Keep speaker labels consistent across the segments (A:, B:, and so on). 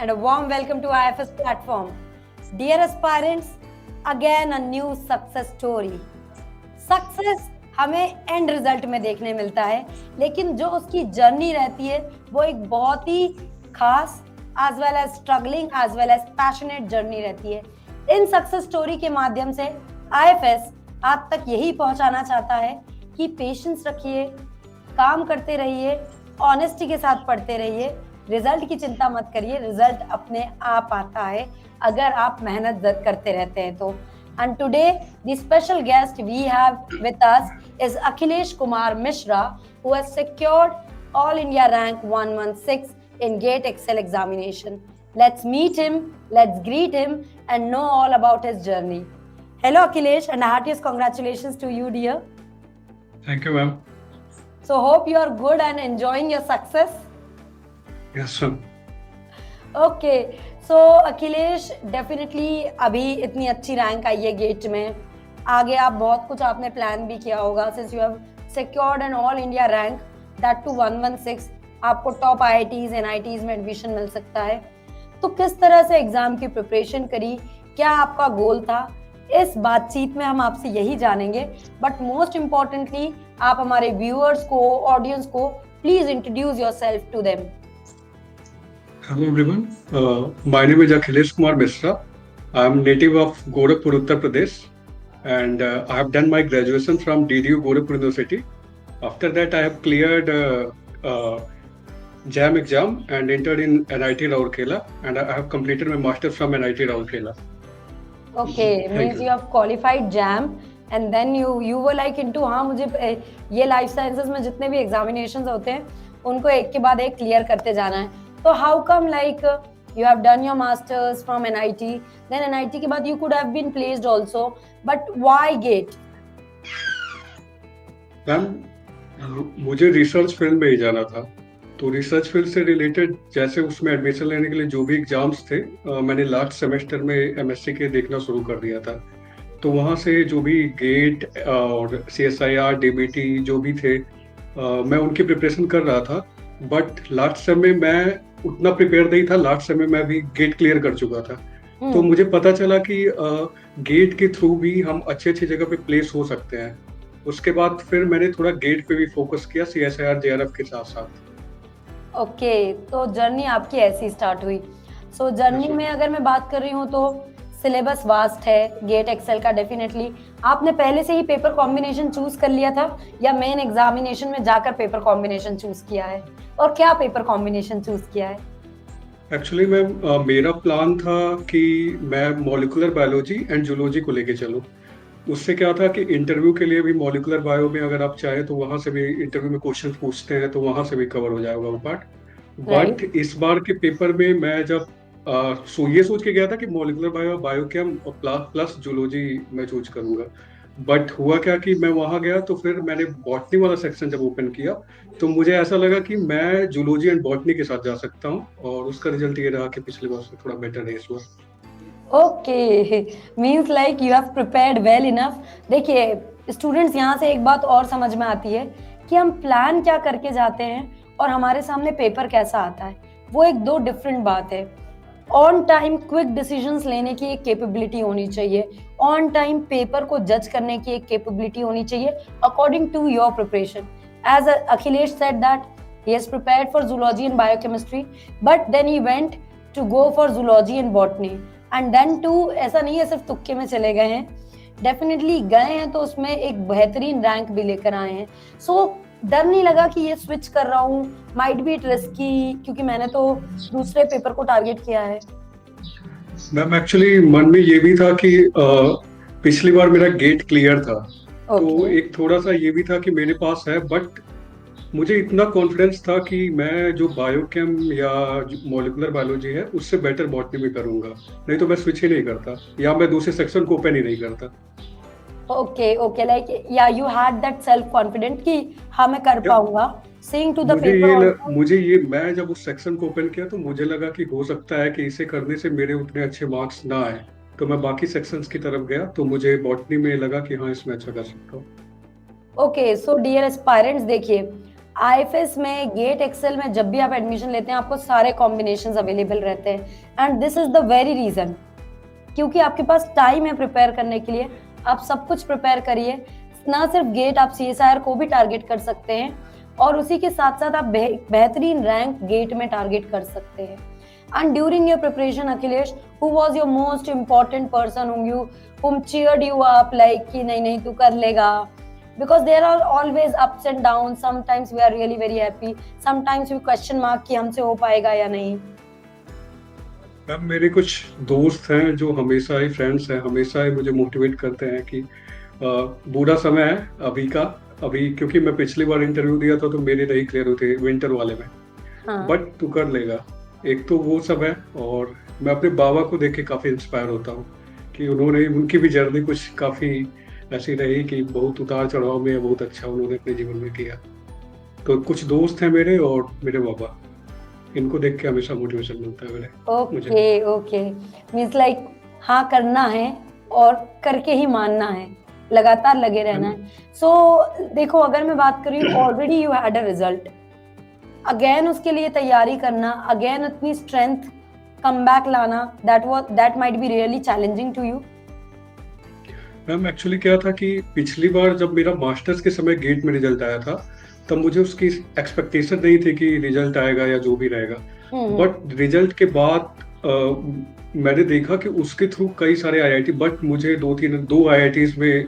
A: and a warm welcome to IFS platform. Dear aspirants, again a new success story. Success हमें and result में देखने मिलता है, लेकिन जो उसकी जर्नी रहती है वो एक बहुत ही खास as well as struggling as well as passionate journey रहती है. इन सक्सेस स्टोरी के माध्यम से IFS आप तक यही पहुंचाना चाहता है कि पेशेंस रखिए, काम करते रहिए, ऑनेस्टी के साथ पढ़ते रहिए, रिजल्ट की चिंता मत करिए, रिजल्ट अपने आप आता है अगर आप मेहनत करते रहते हैं तो. And today the special guest we have with us is Akhilesh Kumar Mishra, who has secured All India Rank 116 in GATE Excel examination. Let's meet him, let's greet him and know all about his journey. Hello Akhilesh, and heartiest congratulations to you, dear.
B: Thank you, ma'am.
A: So hope you are good and enjoying your success.
B: Yes, ma'am.
A: Okay, so Akhilesh, definitely अभी इतनी अच्छी rank आई है gate में, आगे आप बहुत कुछ आपने प्लान भी किया होगा, since you have secured an all India rank that to 116, आपको टॉप IITs NITs में एडमिशन मिल सकता है. तो किस तरह से एग्जाम की प्रिपरेशन करी, क्या आपका गोल था, इस बातचीत में हम आपसे यही जानेंगे. बट मोस्ट इम्पोर्टेंटली आप हमारे व्यूअर्स को, ऑडियंस को please introduce yourself to them.
B: Hello everyone. My name is Akhilesh Kumar Mishra. I am native of Gorakhpur, Uttar Pradesh, and I have done my graduation from DDU Gorakhpur University. After that, I have cleared JAM exam and entered in NIT Rourkela, and I have completed my master from NIT Rourkela.
A: Okay, means you have qualified JAM and then you were like into हाँ मुझे ये life sciences में जितने भी examinations होते हैं उनको एक के बाद एक क्लियर करते जाना है. तो how come like you have done your masters from NIT, then NIT के बाद you could have been placed also, but why GATE?
B: Ma'am, मुझे रिसर्च फील्ड में ही जाना था, तो रिसर्च फील्ड से रिलेटेड जैसे उसमें एडमिशन लेने के लिए जो भी एग्जाम्स थे, मैंने लास्ट सेमेस्टर में MSc के देखना शुरू कर दिया था. तो वहाँ से जो भी गेट और CSIR DBT जो भी थे, मैं उनकी प्रिपरेशन कर रहा था. बट लास्ट समय मैं उतना प्रिपेयर नहीं था. लास्ट समय मैं भी गेट क्लियर कर चुका था. तो मुझे पता चला कि गेट के थ्रू भी हम अच्छी जगह पे प्लेस हो सकते हैं. उसके बाद फिर मैंने थोड़ा गेट पे भी फोकस किया CSIR JRF के साथ साथ.
A: ओके, तो जर्नी आपकी ऐसी स्टार्ट हुई. सो जर्नी में अगर मैं बात कर रही हूँ तो सिलेबस वास्ट है गेट एक्सेल का. डेफिनेटली आपने पहले से ही पेपर कॉम्बिनेशन चूज कर लिया था या मेन एग्जामिनेशन में जाकर पेपर कॉम्बिनेशन चूज किया है, और क्या पेपर कॉम्बिनेशन चूज किया है?
B: एक्चुअली मैम, मेरा प्लान था कि मैं मॉलिक्यूलर बायोलॉजी एंड जूलॉजी को लेके चलूँ. उससे क्या था कि इंटरव्यू के लिए भी मॉलिक्यूलर बायो में अगर आप चाहें तो वहाँ से भी इंटरव्यू में क्वेश्चन पूछते हैं, तो वहाँ से भी कवर हो जाएगा वो पार्ट. बट इस बार के पेपर में मैं जब ये सोच के गया था कि molecular bio, biochem plus zoology मैं चूज करूंगा. बट हुआ क्या कि मैं वहां गया तो फिर मैंने बॉटनी वाला सेक्शन जब ओपन किया तो मुझे ऐसा लगा कि मैं जूलॉजी एंड बॉटनी के साथ जा सकता हूं, और उसका रिजल्ट ये रहा कि पिछले बार से थोड़ा बेटर है इस बार.
A: Okay, means like you have prepared well enough. देखिए स्टूडेंट्स, यहाँ से एक बात और समझ में आती है कि हम प्लान क्या करके जाते हैं और हमारे सामने पेपर कैसा आता है, वो एक दो डिफरेंट बात है. ऑन टाइम क्विक डिसीजंस लेने की एक कैपेबिलिटी होनी चाहिए, ऑन टाइम पेपर को जज करने की एक कैपेबिलिटी होनी चाहिए according to your preparation. As Akhilesh said that he has prepared for zoology and biochemistry, but then he went to go for zoology and botany, and then too ऐसा नहीं है सिर्फ तुक्के में चले गए हैं, डेफिनेटली गए हैं तो उसमें एक बेहतरीन रैंक भी लेकर आए हैं. सो डर नहीं लगा कि ये स्विच कर रहा हूँ, माइट बी रिस्की, क्योंकि मैंने तो दूसरे पेपर को टारगेट किया है?
B: मैम, एक्चुअली मन में ये भी था कि पिछली बार मेरा गेट क्लियर था. तो एक थोड़ा सा ये भी था कि मेरे पास है, बट मुझे इतना कॉन्फिडेंस था कि मैं जो बायोकेम या मॉलिक्यूलर बायोलॉजी है उससे बेटर बॉटनी में करूंगा, नहीं तो मैं स्विच ही नहीं करता या मैं दूसरे सेक्शन को ओपन ही नहीं करता.
A: ओके, लाइक या you had that self confident कि हाँ मैं कर पाऊंगा. सीइंग टू द पेपर,
B: मुझे ये मैं जब उस सेक्शन को ओपन किया तो मुझे लगा कि हो सकता है कि इसे करने से मेरे उतने अच्छे मार्क्स ना आए, तो मैं बाकी सेक्शंस की तरफ गया. तो मुझे बॉटनी में लगा कि हाँ इसमें अच्छा कर सकता हूँ.
A: ओके, सो डियर एस्पायरेंट्स, देखिए आईएफएस में, गेट एक्सेल में जब भी आप एडमिशन लेते हैं आपको सारे कॉम्बिनेशंस अवेलेबल रहते हैं and this is the very reason, क्योंकि आपके पास टाइम है प्रिपेयर करने के लिए, आप सब कुछ प्रिपेयर करिए। ना सिर्फ गेट, आप सीएसआईआर को भी टारगेट कर सकते हैं और उसी के साथ साथ आप बेहतरीन रैंक गेट में टारगेट कर सकते हैं। And during your preparation Akhilesh, who was your most important person whom cheered you up like कि नहीं नहीं तू कर लेगा? Because there are always ups and downs. Sometimes we are really very happy. Sometimes we question mark कि हमसे हो पाएगा या नहीं।
B: मैम मेरे कुछ दोस्त हैं जो हमेशा ही, फ्रेंड्स हैं, हमेशा ही मुझे मोटिवेट करते हैं कि बुरा समय है अभी का, अभी क्योंकि मैं पिछली बार इंटरव्यू दिया था तो मेरे नहीं क्लियर हुए थे विंटर वाले में,
A: हाँ।
B: बट तू कर लेगा। एक तो वो सब है, और मैं अपने बाबा को देख के काफी इंस्पायर होता हूँ कि उनकी भी जर्नी कुछ काफी ऐसी रही कि बहुत उतार चढ़ाव में बहुत अच्छा उन्होंने अपने जीवन में किया। तो कुछ दोस्त हैं मेरे और मेरे बाबा, इनको देख के हमेशा मोटिवेशन मिलता है मुझे।
A: ओके मींस लाइक हाँ करना है और करके ही मानना है, लगातार लगे रहना है। सो देखो, अगर मैं बात करूँ, already you had a result, again उसके लिए तैयारी करना, अगेन अपनी स्ट्रेंथ कम बैक लाना, that might be really challenging to you.
B: Ma'am actually क्या था कि पिछली बार जब मेरा मास्टर्स के समय गेट में रिजल्ट आया था तब मुझे उसकी एक्सपेक्टेशन नहीं थी कि रिजल्ट आएगा या जो भी रहेगा, बट रिजल्ट के बाद मैंने देखा कि उसके थ्रू कई सारे आईआईटी, बट मुझे दो आईआईटीज में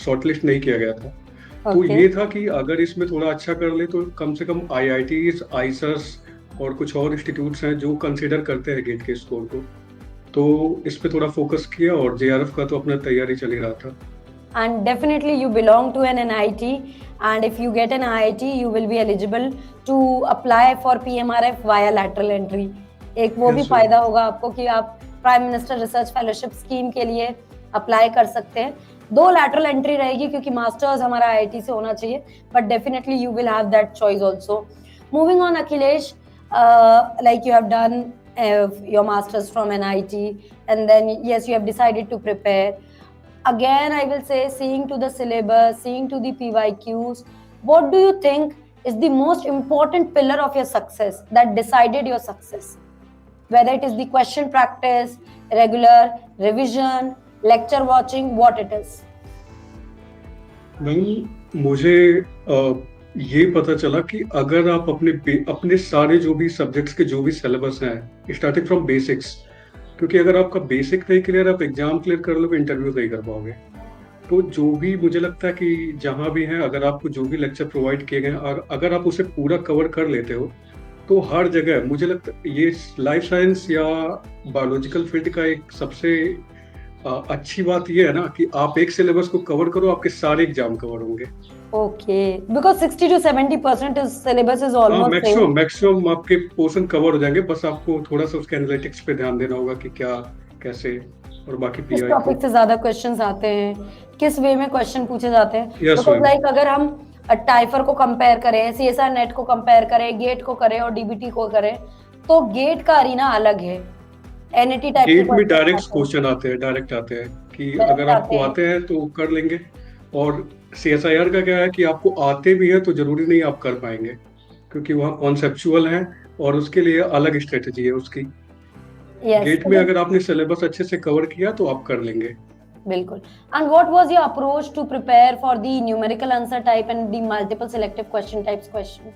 B: शॉर्टलिस्ट नहीं किया गया था। तो ये था कि अगर इसमें थोड़ा अच्छा कर ले तो कम से कम आईआईटीज, आईसर्स और कुछ और इंस्टीट्यूट्स हैं जो कंसिडर करते हैं गेट के स्कोर को, तो इस पे थोड़ा फोकस किया और जेआरएफ का तो अपना तैयारी चल ही रहा था।
A: And definitely you belong to an NIT, and if you get an IIT you will be eligible to apply for PMRF via lateral entry। एक वो भी फायदा होगा आपको कि आप prime minister research fellowship scheme के लिए अप्लाई कर सकते हैं। 2 lateral entry रहेगी क्योंकि मास्टर्स हमारा IIT से होना चाहिए, but definitely you will have that choice also। Moving on Akhilesh, like you have done your masters from NIT and then yes you have decided to prepare. Again I will say, seeing to the syllabus, seeing to the PYQs, what do you think is the most important pillar of your success that decided your success? Whether it is the question practice, regular revision, lecture watching, what it is?
B: मुझे ये पता चला कि अगर आप अपने सारे जो भी सब्जेक्ट्स के जो भी सिलेबस हैं, स्टार्टिंग फ्रॉम बेसिक्स, क्योंकि अगर आपका बेसिक नहीं क्लियर, आप एग्जाम क्लियर कर लोगे, इंटरव्यू नहीं कर पाओगे। तो जो भी मुझे लगता है कि जहां भी है, अगर आपको जो भी लेक्चर प्रोवाइड किए गए और अगर आप उसे पूरा कवर कर लेते हो तो हर जगह मुझे लगता है ये लाइफ साइंस या बायोलॉजिकल फील्ड का एक सबसे अच्छी बात ये है ना कि आप एक सिलेबस को कवर करो, आपके सारे एग्जाम कवर होंगे।
A: Okay, because 60 to 70% is syllabus is almost
B: maximum आपके पोर्शन कवर हो जाएंगे, बस आपको थोड़ा सा उसके एनालिटिक्स पे ध्यान देना होगा कि क्या कैसे, और बाकी
A: किस टॉपिक से ज्यादा क्वेश्चंस आते हैं, किस वे में क्वेश्चन पूछे जाते हैं। बिकॉज़ लाइक अगर हम टाइफर को कंपेयर करें, सीएसआर नेट को कंपेयर करें, गेट को करें और डीबीटी को करें, तो गेट का अरीना अलग है। एनईटी टाइप
B: गेट में डायरेक्ट क्वेश्चन आते हैं, डायरेक्ट आते हैं कि अगर आपको आते हैं तो कर लेंगे, और सीएसआईआर का क्या है कि आपको आते भी है तो जरूरी नहीं आप कर पाएंगे, क्योंकि वहाँ कॉन्सेप्चुअल है और उसके लिए अलग स्ट्रेटजी है उसकी। गेट में अगर आपने सिलेबस अच्छे से कवर किया तो आप कर लेंगे।
A: बिल्कुल। And what was your approach to prepare for the numerical answer type and the multiple selective question types question?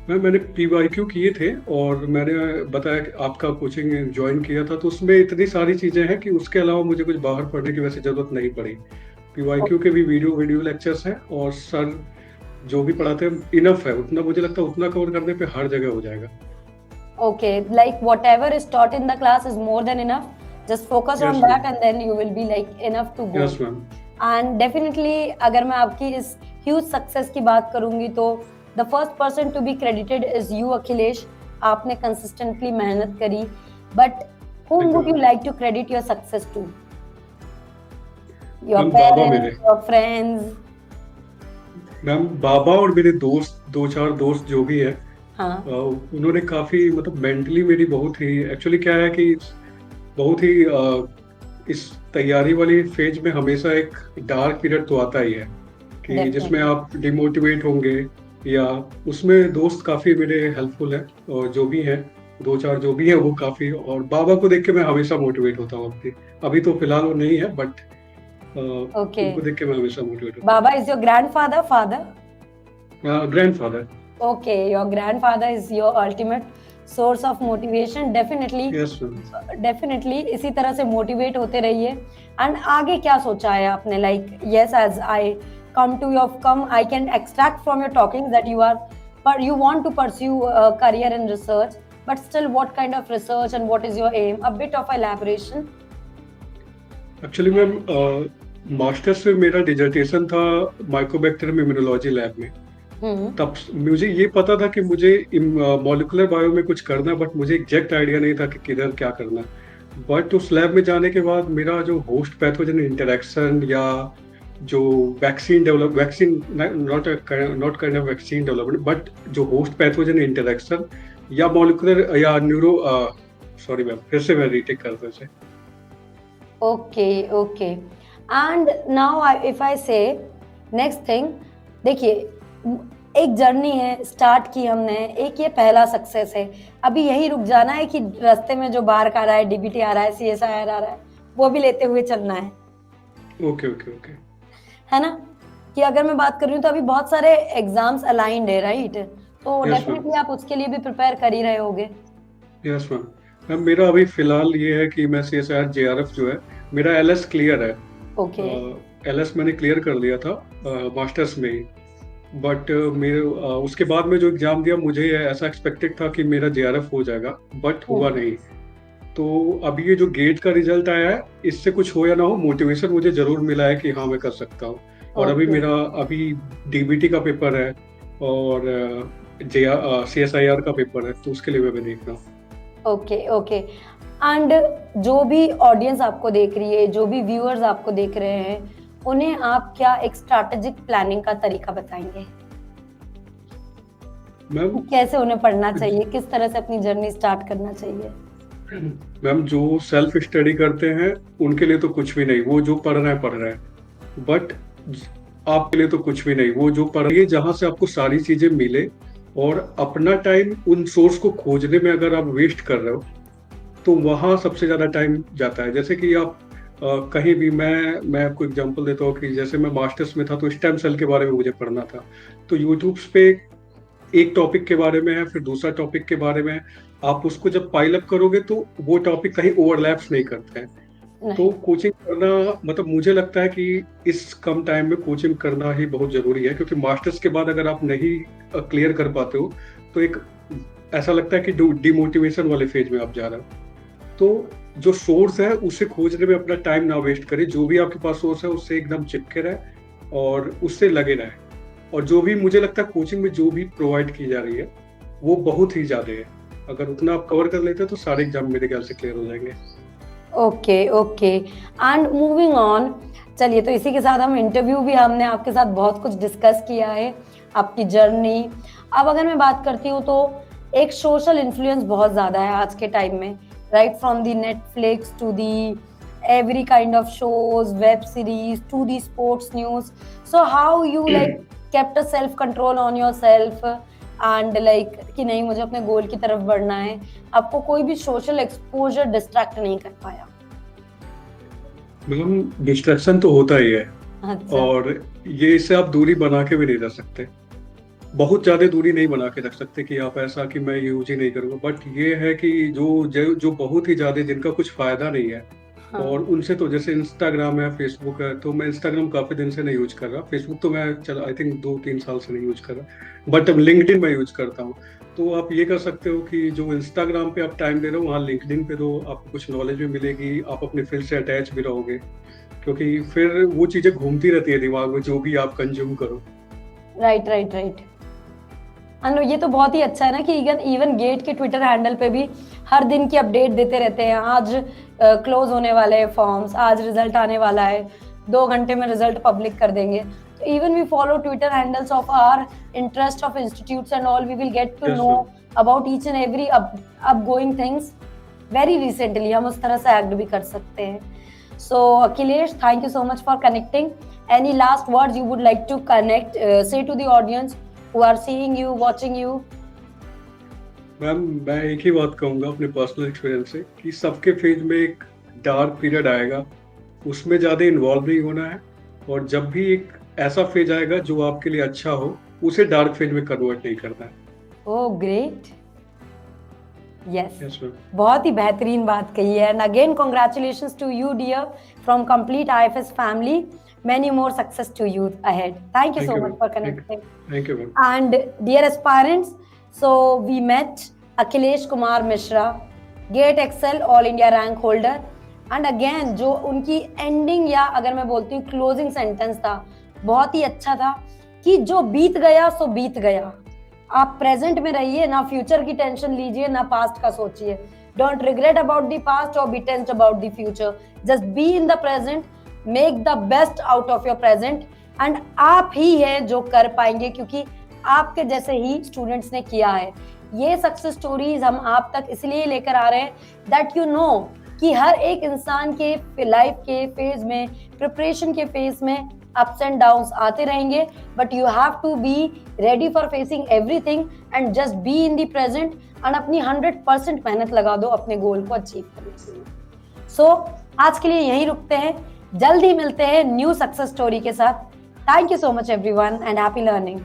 B: मैंने पीवाईक्यू किए थे और मैंने बताया कि आपका कोचिंग ज्वाइन किया था, तो उसमें इतनी सारी चीजें हैं कि उसके अलावा मुझे कुछ बाहर पढ़ने की वैसे जरूरत नहीं पड़ी। पीवाईक्यू के भी वीडियो लेक्चर्स हैं और सर जो भी पढ़ाते हैं इनफ है, उतना मुझे लगता है उतना कवर करने पे हर जगह हो जाएगा।
A: Okay, like whatever is taught in the class is more than enough. Just focus on that and then you will be like enough to go.
B: Yes, ma'am.
A: And definitely, अगर मैं आपकी इस huge success की बात करूँगी तो the first person to be credited is you, Akhilesh. आपने consistently मेहनत करी, but whom would you like to credit your success to? Your parents, your friends?
B: Mom बाबा और मेरे दोस्त, 2-4 दोस्त जो भी है,
A: हाँ।
B: उन्होंने काफी मतलब मेंटली मेरी बहुत ही, एक्चुअली क्या है कि बहुत ही इस तैयारी वाली फेज में हमेशा एक डार्क पीरियड तो आता ही है कि जिसमें आप डिमोटिवेट होंगे, या उसमें दोस्त काफ़ी मेरे हेल्पफुल हैं, और जो भी हैं, 2-4 जो भी हैं वो काफ़ी, और बाबा को देख के मैं हमेशा मोटिवेट होता हूँ अपनी। अभी तो फिलहाल वो नहीं है, बट
A: ओके,
B: उनको देख के मैं हमेशा मोटिवेट होता
A: बाबा इज योर ग्रैंडफादर, फादर?
B: हूँ। Grandfather.
A: Okay, your grandfather is your ultimate source of motivation.
B: Yes ma'am.
A: Definitely इसी तरह से मोटिवेट होते रहिए। एंड आगे क्या सोचा है आपने? Like yes, as I come, I can extract from your talking that you want to pursue a career in research, but still what kind of research and what is your aim? A bit of elaboration.
B: Actually ma'am, masters में मेरा dissertation था mycobacterium immunology lab में।
A: हम्म।
B: तब मुझे ये पता था कि मुझे मॉलिक्यूलर बायो में कुछ करना है, बट मुझे एग्जैक्ट आइडिया नहीं था कि किधर क्या करना है। बट उस लैब में जाने के बाद मेरा जो होस्ट पैथोजन इंटरेक्शन, या जो vaccine not kind of vaccine development, but जो होस्ट पैथोजन इंटरेक्शन या मॉलिक्यूलर या न्यूरो, सॉरी मैम, फिर से मैं रीटेक करते से।
A: Okay. And now if I से नेक्स्ट थिंग, देखिए एक जर्नी है, स्टार्ट की हमने, एक ये पहला सक्सेस है। अभी यही रुक जाना है कि रास्ते में जो बार का आ रहा है, डीबीटी आ रहा है, सीएसआईआर आ रहा है, वो भी लेते हुए चलना है।
B: ओके।
A: है ना? कि अगर मैं बात कर रही हूँ तो अभी बहुत सारे एग्जाम्स अलाइंड है, राइट? तो
B: Yes,
A: डेफिनेटली आप उसके लिए भी प्रिपेयर कर ही रहे होगे।
B: Yes ma'am. मैम मेरा अभी फिलहाल ये है कि मैं CSIR JRF जो है, मेरा LS क्लियर है।
A: ओके।
B: LS मैंने क्लियर कर लिया था मास्टर्स में ही। बट मेरे उसके बाद में जो एग्जाम दिया, मुझे ऐसा एक्सपेक्टेड था कि मेरा JRF हो जाएगा, बट हुआ नहीं। तो अभी ये जो गेट का रिजल्ट आया है, इससे कुछ हो या ना हो, मोटिवेशन मुझे जरूर मिला है कि हाँ मैं कर सकता हूँ। और अभी
A: Okay.
B: मेरा DBT का पेपर है, और CSIR का पेपर है, तो उसके लिए मैं भी देख रहा हूँ।
A: ओके। एंड जो भी ऑडियंस आपको देख रही है, जो भी व्यूअर्स आपको देख रहे हैं, उन्हें आप क्या एक स्ट्रैटेजिक प्लानिंग का तरीका बताएंगे?
B: मैम
A: कैसे उन्हें पढ़ना चाहिए, किस तरह से अपनी जर्नी स्टार्ट करना चाहिए?
B: मैम जो सेल्फ स्टडी करते हैं उनके लिए तो कुछ भी नहीं, वो जो पढ़ रहे हैं। बट आपके लिए तो कुछ भी नहीं, वो जो पढ़ रही है, जहाँ से आपको सारी चीजें मिले, और अपना टाइम उन सोर्स को खोजने में अगर आप वेस्ट कर रहे हो, तो वहाँ सबसे ज्यादा टाइम जाता है। जैसे कि आप कहीं भी, मैं आपको एग्जांपल देता हूँ कि जैसे मैं मास्टर्स में था, तो स्टेम सेल के बारे में मुझे पढ़ना था, तो यूट्यूब पे एक टॉपिक के बारे में है, फिर दूसरा टॉपिक के बारे में है। आप उसको जब पाइल अप करोगे, तो वो टॉपिक कहीं ओवरलैप्स नहीं करते हैं। तो कोचिंग करना, मतलब मुझे लगता है कि इस कम टाइम में कोचिंग करना ही बहुत जरूरी है, क्योंकि मास्टर्स के बाद अगर आप नहीं क्लियर कर पाते हो, तो एक ऐसा लगता है कि डिमोटिवेशन वाले फेज में आप जा रहे हो। तो जो सोर्स है उसे खोजने में अपना टाइम ना वेस्ट करें, जो भी आपके पास सोर्स है उससे एकदम चिपके रहे और उससे लगे रहे। और जो भी मुझे लगता है कोचिंग में जो भी प्रोवाइड की जा रही है, वो बहुत ही ज्यादा है। अगर उतना आप कवर कर लेते हैं, तो सारे एग्जाम मेरे ख्याल से क्लियर हो जाएंगे।
A: ओके। एंड मूविंग ऑन, चलिए, तो इसी के साथ हम इंटरव्यू भी, हमने आपके साथ बहुत कुछ डिस्कस किया है, आपकी जर्नी। अब अगर मैं बात करती हूँ, तो एक सोशल इन्फ्लुएंस बहुत ज्यादा है आज के टाइम में, right from the Netflix to the every kind of shows, web series, to the sports news. So how you like kept a self control on yourself and like कि नहीं, मुझे अपने गोल की तरफ बढ़ना है, आपको कोई भी सोशल एक्सपोजर डिस्ट्रैक्ट नहीं कर पाया?
B: मतलब डिस्ट्रैक्शन तो होता ही है।
A: अच्छा।
B: और ये इससे आप दूरी बना के भी नहीं रख सकते, बहुत ज्यादा दूरी नहीं बना के रख सकते कि आप ऐसा कि मैं यूज ही नहीं करूंगा। बट ये है कि जो बहुत ही ज्यादा, जिनका कुछ फायदा नहीं है,
A: हाँ।
B: और उनसे तो, जैसे इंस्टाग्राम है, फेसबुक है, तो मैं इंस्टाग्राम काफी दिन से नहीं यूज कर रहा। फेसबुक तो मैं आई थिंक 2-3 साल से नहीं यूज कर रहा, बट अब लिंक्डइन मैं यूज करता हूँ। तो आप ये कर सकते हो कि जो इंस्टाग्राम पे आप टाइम दे रहे हो, वहाँ लिंक्डइन पे दो, आपको कुछ नॉलेज भी मिलेगी, आप अपने फील्ड से अटैच भी रहोगे, क्योंकि फिर वो चीजें घूमती रहती है दिमाग में, जो भी आप कंज्यूम करो।
A: राइट। अनु, ये तो बहुत ही अच्छा है ना कि इवन गेट के ट्विटर हैंडल पे भी हर दिन की अपडेट देते रहते हैं। आज क्लोज होने वाले हैं फॉर्म्स, आज रिजल्ट आने वाला है, 2 घंटे में रिजल्ट पब्लिक कर देंगे। तो even we follow Twitter handles of our interest of institutes and all, we will get to know about each and every upgoing things very recently. हम उस तरह से एक्ट भी कर सकते हैं। So Akhilesh, thank you so much for connecting. Any last words you would like to connect, say to the audience who are seeing you, watching you?
B: Ma'am मैं एक ही बात कहूंगा अपने पर्सनल एक्सपीरियंस से कि सबके फेज में एक डार्क पीरियड आएगा, उसमें ज्यादा इन्वॉल्व नहीं होना है, और जब भी एक ऐसा फेज आएगा जो आपके लिए अच्छा हो, उसे डार्क फेज में कन्वर्ट नहीं करना है।
A: Oh, great. Yes.
B: Yes ma'am.
A: बहुत ही बेहतरीन बात कही है। And again congratulations to you dear from complete IFS फैमिली। Many more success to you ahead. Thank you so much for connecting.
B: Thank you, ma'am.
A: And dear aspirants, so we met Akhilesh Kumar Mishra, GATE Excel All India rank holder. And again जो उनकी ending या अगर मैं बोलती हूँ closing sentence था, बहुत ही अच्छा था कि जो बीत गया सो बीत गया। आप प्रेजेंट में रहिए, ना फ्यूचर की टेंशन लीजिए, ना पास्ट का सोचिए। Don't regret about the past और be tensed about the future. Just be in the present, make the best out of your present. And आप ही हैं जो कर पाएंगे, क्योंकि आपके जैसे ही स्टूडेंट्स ने किया है। ये सक्सेस स्टोरीज हम आप तक इसलिए लेकर आ रहे हैं दैट यू नो कि हर एक इंसान के लाइफ के फेज में, प्रिपरेशन के फेज में अप्स एंड डाउन्स आते रहेंगे, but you have to be ready for facing everything and just be in the present and अपनी 100% मेहनत लगा दो अपने गोल को अचीव करने के लिए। सो आज के लिए यहीं रुकते हैं, जल्दी मिलते हैं न्यू सक्सेस स्टोरी के साथ। Thank you so much everyone and happy learning.